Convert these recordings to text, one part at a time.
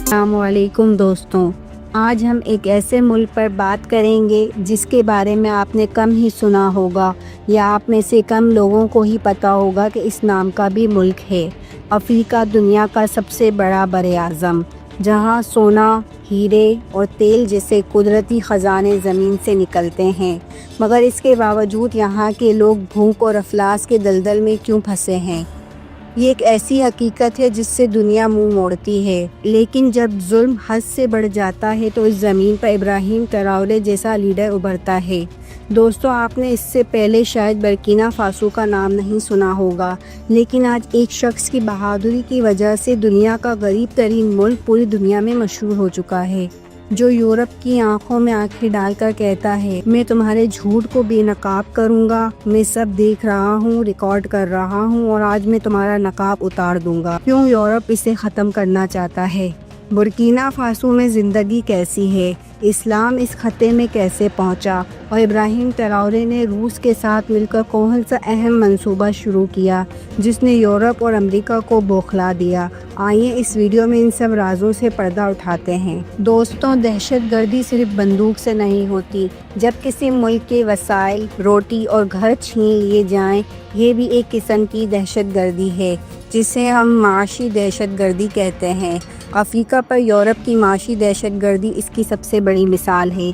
السلام علیکم دوستوں، آج ہم ایک ایسے ملک پر بات کریں گے جس کے بارے میں آپ نے کم ہی سنا ہوگا یا آپ میں سے کم لوگوں کو ہی پتہ ہوگا کہ اس نام کا بھی ملک ہے۔ افریقہ دنیا کا سب سے بڑا براعظم، جہاں سونا، ہیرے اور تیل جیسے قدرتی خزانے زمین سے نکلتے ہیں، مگر اس کے باوجود یہاں کے لوگ بھوک اور افلاس کے دلدل میں کیوں پھنسے ہیں؟ یہ ایک ایسی حقیقت ہے جس سے دنیا منہ موڑتی ہے، لیکن جب ظلم حد سے بڑھ جاتا ہے تو اس زمین پر ابراہیم تراورے جیسا لیڈر ابھرتا ہے۔ دوستو، آپ نے اس سے پہلے شاید برکینا فاسو کا نام نہیں سنا ہوگا، لیکن آج ایک شخص کی بہادری کی وجہ سے دنیا کا غریب ترین ملک پوری دنیا میں مشہور ہو چکا ہے، جو یورپ کی آنکھوں میں آنکھیں ڈال کر کہتا ہے، میں تمہارے جھوٹ کو بے نقاب کروں گا، میں سب دیکھ رہا ہوں، ریکارڈ کر رہا ہوں اور آج میں تمہارا نقاب اتار دوں گا۔ کیوں یورپ اسے ختم کرنا چاہتا ہے؟ برکینا فاسو میں زندگی کیسی ہے؟ اسلام اس خطے میں کیسے پہنچا؟ اور ابراہیم تراورے نے روس کے ساتھ مل کر کون سا اہم منصوبہ شروع کیا جس نے یورپ اور امریکہ کو بوکھلا دیا؟ آئیے اس ویڈیو میں ان سب رازوں سے پردہ اٹھاتے ہیں۔ دوستوں، دہشت گردی صرف بندوق سے نہیں ہوتی۔ جب کسی ملک کے وسائل، روٹی اور گھر چھین لیے جائیں، یہ بھی ایک قسم کی دہشت گردی ہے جسے ہم معاشی دہشت گردی کہتے ہیں۔ افریقہ پر یورپ کی معاشی دہشت گردی اس کی سب سے بڑی مثال ہے۔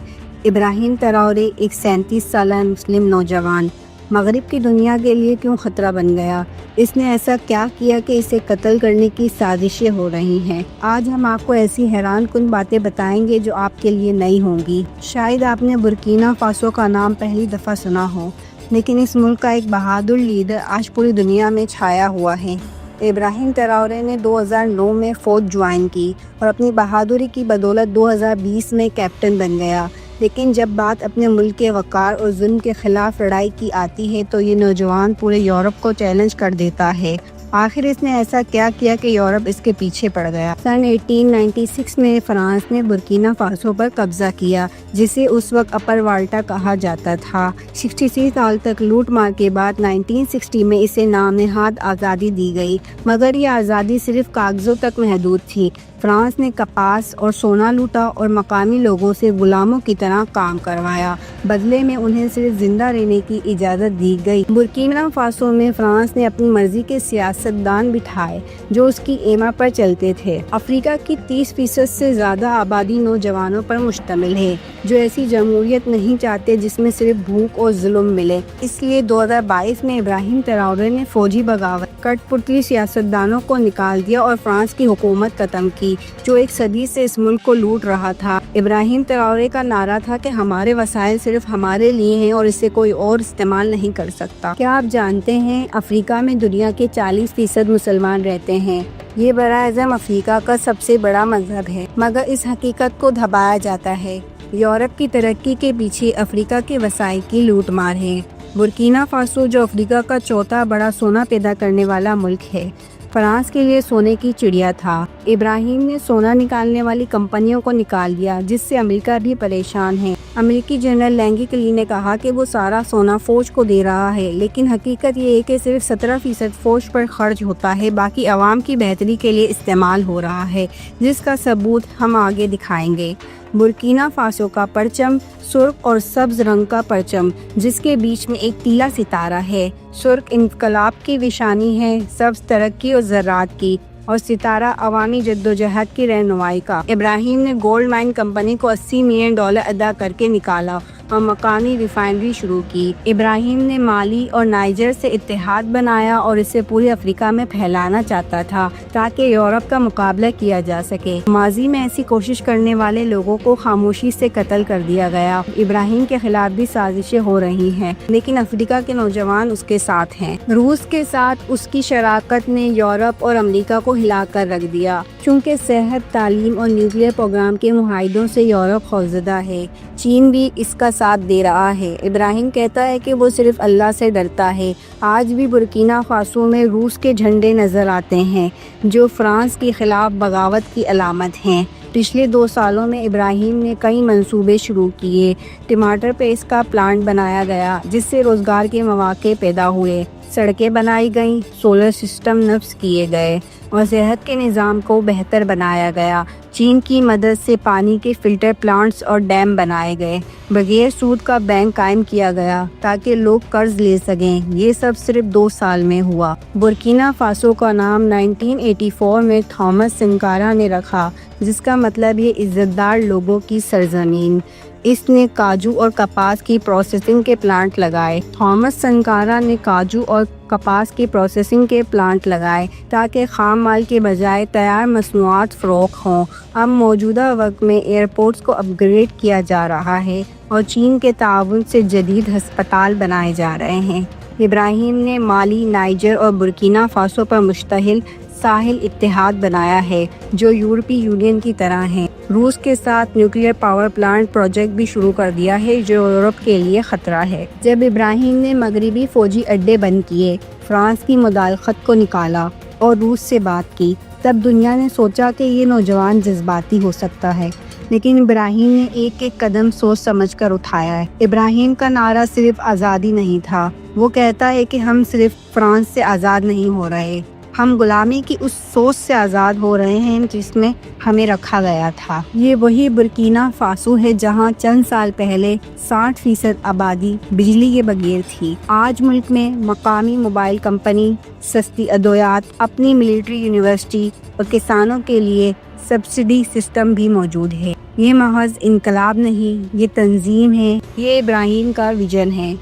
ابراہیم تراورے ایک 37 سالہ مسلم نوجوان مغرب کی دنیا کے لیے کیوں خطرہ بن گیا؟ اس نے ایسا کیا کیا کہ اسے قتل کرنے کی سازشیں ہو رہی ہیں؟ آج ہم آپ کو ایسی حیران کن باتیں بتائیں گے جو آپ کے لیے نئی ہوں گی۔ شاید آپ نے برکینا فاسو کا نام پہلی دفعہ سنا ہو، لیکن اس ملک کا ایک بہادر لیڈر آج پوری دنیا میں چھایا ہوا ہے۔ ابراہیم تراورے نے 2009 میں فوج جوائن کی اور اپنی بہادری کی بدولت 2020 میں کیپٹن بن گیا، لیکن جب بات اپنے ملک کے وقار اور ظلم کے خلاف لڑائی کی آتی ہے تو یہ نوجوان پورے یورپ کو چیلنج کر دیتا ہے۔ آخر اس نے ایسا کیا کیا کہ یورپ اس کے پیچھے پڑ گیا؟ سن 1896 میں فرانس نے برکینا فاسو پر قبضہ کیا، جسے اس وقت اپر والٹا کہا جاتا تھا۔ 66 سال تک لوٹ مار کے بعد 1960 میں اسے نام نہاد آزادی دی گئی، مگر یہ آزادی صرف کاغذوں تک محدود تھی۔ فرانس نے کپاس اور سونا لوٹا اور مقامی لوگوں سے غلاموں کی طرح کام کروایا، بدلے میں انہیں صرف زندہ رہنے کی اجازت دی گئی۔ برکینا فاسو میں فرانس نے اپنی مرضی کے سیاستدان بٹھائے جو اس کی ایما پر چلتے تھے۔ افریقہ کی 30% سے زیادہ آبادی نوجوانوں پر مشتمل ہے جو ایسی جمہوریت نہیں چاہتے جس میں صرف بھوک اور ظلم ملے۔ اس لیے 2022 میں ابراہیم تراورے نے فوجی بغاوت، کٹ پتلی سیاستدانوں کو نکال دیا اور فرانس کی حکومت ختم کی جو ایک صدی سے اس ملک کو لوٹ رہا تھا۔ ابراہیم تراورے کا نعرہ تھا کہ ہمارے وسائل صرف ہمارے لیے ہیں اور اسے کوئی اور استعمال نہیں کر سکتا۔ کیا آپ جانتے ہیں افریقہ میں دنیا کے 40% مسلمان رہتے ہیں؟ یہ براعظم افریقہ کا سب سے بڑا مذہب ہے، مگر اس حقیقت کو دبایا جاتا ہے۔ یورپ کی ترقی کے پیچھے افریقہ کے وسائل کی لوٹ مار ہے۔ برکینا فاسو، جو افریقہ کا چوتھا بڑا سونا پیدا کرنے والا ملک ہے، فرانس کے لیے سونے کی چڑیا تھا۔ ابراہیم نے سونا نکالنے والی کمپنیوں کو نکال دیا، جس سے امریکہ بھی پریشان ہے۔ امریکی جنرل لینگلی نے کہا کہ وہ سارا سونا فوج کو دے رہا ہے، لیکن حقیقت یہ ہے کہ صرف 17% فوج پر خرچ ہوتا ہے، باقی عوام کی بہتری کے لیے استعمال ہو رہا ہے، جس کا ثبوت ہم آگے دکھائیں گے۔ برکینا فاسو کا پرچم سرخ اور سبز رنگ کا پرچم جس کے بیچ میں ایک پیلا ستارہ ہے۔ سرخ انقلاب کی نشانی ہے، سبز ترقی اور زراعت کی، اور ستارہ عوامی جدوجہد کی رہنمائی کا۔ ابراہیم نے گولڈ مائن کمپنی کو $80 ملین ادا کر کے نکالا اور مقامی ریفائنری شروع کی۔ ابراہیم نے مالی اور نائجر سے اتحاد بنایا اور اسے پورے افریقہ میں پھیلانا چاہتا تھا تاکہ یورپ کا مقابلہ کیا جا سکے۔ ماضی میں ایسی کوشش کرنے والے لوگوں کو خاموشی سے قتل کر دیا گیا۔ ابراہیم کے خلاف بھی سازشیں ہو رہی ہیں، لیکن افریقہ کے نوجوان اس کے ساتھ ہیں۔ روس کے ساتھ اس کی شراکت نے یورپ اور امریکہ کو ہلا کر رکھ دیا، کیونکہ صحت، تعلیم اور نیوکلیئر پروگرام کے معاہدوں سے یورپ خوفزدہ ہے۔ چین بھی اس کا ساتھ دے رہا ہے۔ ابراہیم کہتا ہے کہ وہ صرف اللہ سے ڈرتا ہے۔ آج بھی برکینا فاسو میں روس کے جھنڈے نظر آتے ہیں جو فرانس کے خلاف بغاوت کی علامت ہیں۔ پچھلے 2 سالوں میں ابراہیم نے کئی منصوبے شروع کیے۔ ٹماٹر پیسٹ کا پلانٹ بنایا گیا جس سے روزگار کے مواقع پیدا ہوئے۔ سڑکیں بنائی گئیں، سولر سسٹم نصب کیے گئے اور صحت کے نظام کو بہتر بنایا گیا۔ چین کی مدد سے پانی کے فلٹر پلانٹس اور ڈیم بنائے گئے۔ بغیر سود کا بینک قائم کیا گیا تاکہ لوگ قرض لے سکیں۔ یہ سب صرف 2 سال میں ہوا۔ برکینا فاسو کا نام 1984 میں تھامس سنکارا نے رکھا، جس کا مطلب ہے عزت دار لوگوں کی سرزمین۔ اس نے کاجو اور کپاس کی پروسیسنگ کے پلانٹ لگائے۔ تھامس سنکارا نے کاجو اور کپاس کی پروسیسنگ کے پلانٹ لگائے تاکہ خام مال کے بجائے تیار مصنوعات فروخت ہوں۔ اب موجودہ وقت میں ایئرپورٹس کو اپ گریڈ کیا جا رہا ہے اور چین کے تعاون سے جدید ہسپتال بنائے جا رہے ہیں۔ ابراہیم نے مالی، نائجر اور برکینا فاسو پر مشتمل ساحل اتحاد بنایا ہے جو یورپی یونین کی طرح ہے۔ روس کے ساتھ نیوکلیئر پاور پلانٹ پروجیکٹ بھی شروع کر دیا ہے جو یورپ کے لیے خطرہ ہے۔ جب ابراہیم نے مغربی فوجی اڈے بند کیے، فرانس کی مداخلت کو نکالا اور روس سے بات کی، تب دنیا نے سوچا کہ یہ نوجوان جذباتی ہو سکتا ہے، لیکن ابراہیم نے ایک ایک قدم سوچ سمجھ کر اٹھایا ہے۔ ابراہیم کا نعرہ صرف آزادی نہیں تھا، وہ کہتا ہے کہ ہم صرف فرانس سے آزاد نہیں ہو رہے، ہم غلامی کی اس سوچ سے آزاد ہو رہے ہیں جس میں ہمیں رکھا گیا تھا۔ یہ وہی برکینا فاسو ہے جہاں چند سال پہلے 60% آبادی بجلی کے بغیر تھی۔ آج ملک میں مقامی موبائل کمپنی، سستی ادویات، اپنی ملٹری یونیورسٹی اور کسانوں کے لیے سبسڈی سسٹم بھی موجود ہے۔ یہ محض انقلاب نہیں، یہ تنظیم ہے، یہ ابراہیم کا ویژن ہے۔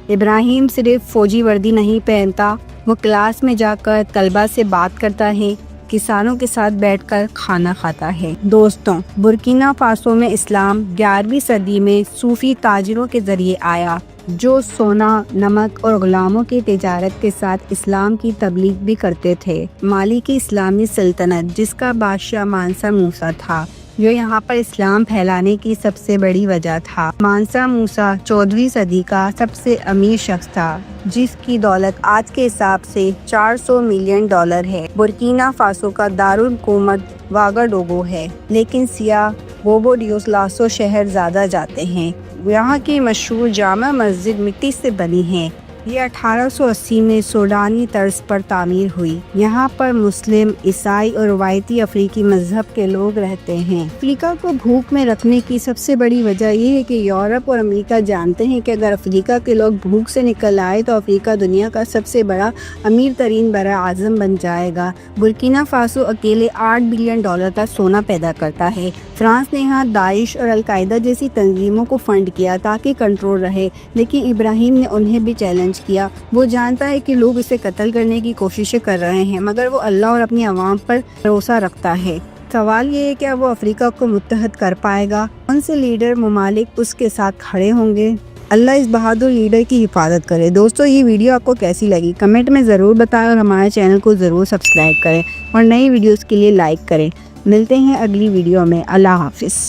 ابراہیم صرف فوجی وردی نہیں پہنتا، وہ کلاس میں جا کر طلبہ سے بات کرتا ہے، کسانوں کے ساتھ بیٹھ کر کھانا کھاتا ہے۔ دوستوں، برکینا فاسو میں اسلام 11ویں صدی میں صوفی تاجروں کے ذریعے آیا جو سونا، نمک اور غلاموں کی تجارت کے ساتھ اسلام کی تبلیغ بھی کرتے تھے۔ مالی کی اسلامی سلطنت، جس کا بادشاہ مانسا موسیٰ تھا، جو یہاں پر اسلام پھیلانے کی سب سے بڑی وجہ تھا۔ مانسا موسیٰ 14ویں صدی کا سب سے امیر شخص تھا، جس کی دولت آج کے حساب سے $400 ملین ہے۔ برکینا فاسو کا دارالحکومت واگاڈوگو ہے، لیکن سیاح بوبو ڈیوسلاسو شہر زیادہ جاتے ہیں۔ یہاں کی مشہور جامع مسجد مٹی سے بنی ہے۔ یہ 1880 میں سوڈانی طرز پر تعمیر ہوئی۔ یہاں پر مسلم، عیسائی اور روایتی افریقی مذہب کے لوگ رہتے ہیں۔ افریقہ کو بھوک میں رکھنے کی سب سے بڑی وجہ یہ ہے کہ یورپ اور امریکہ جانتے ہیں کہ اگر افریقہ کے لوگ بھوک سے نکل آئے تو افریقہ دنیا کا سب سے بڑا امیر ترین براعظم بن جائے گا۔ برکینا فاسو اکیلے $8 بلین کا سونا پیدا کرتا ہے۔ فرانس نے یہاں داعش اور القاعدہ جیسی تنظیموں کو فنڈ کیا تاکہ کنٹرول رہے، لیکن ابراہیم نے انہیں بھی چیلنج کیا۔ وہ جانتا ہے کہ لوگ اسے قتل کرنے کی کوششیں کر رہے ہیں، مگر وہ اللہ اور اپنی عوام پر بھروسہ رکھتا ہے۔ سوال یہ ہے کہ وہ افریقہ کو متحد کر پائے گا؟ کون سے لیڈر ممالک اس کے ساتھ کھڑے ہوں گے؟ اللہ اس بہادر لیڈر کی حفاظت کرے۔ دوستو، یہ ویڈیو آپ کو کیسی لگی کمنٹ میں ضرور بتائیں اور ہمارے چینل کو ضرور سبسکرائب کریں اور نئی ویڈیوز کے لیے لائک کریں۔ ملتے ہیں اگلی ویڈیو میں۔ اللہ حافظ۔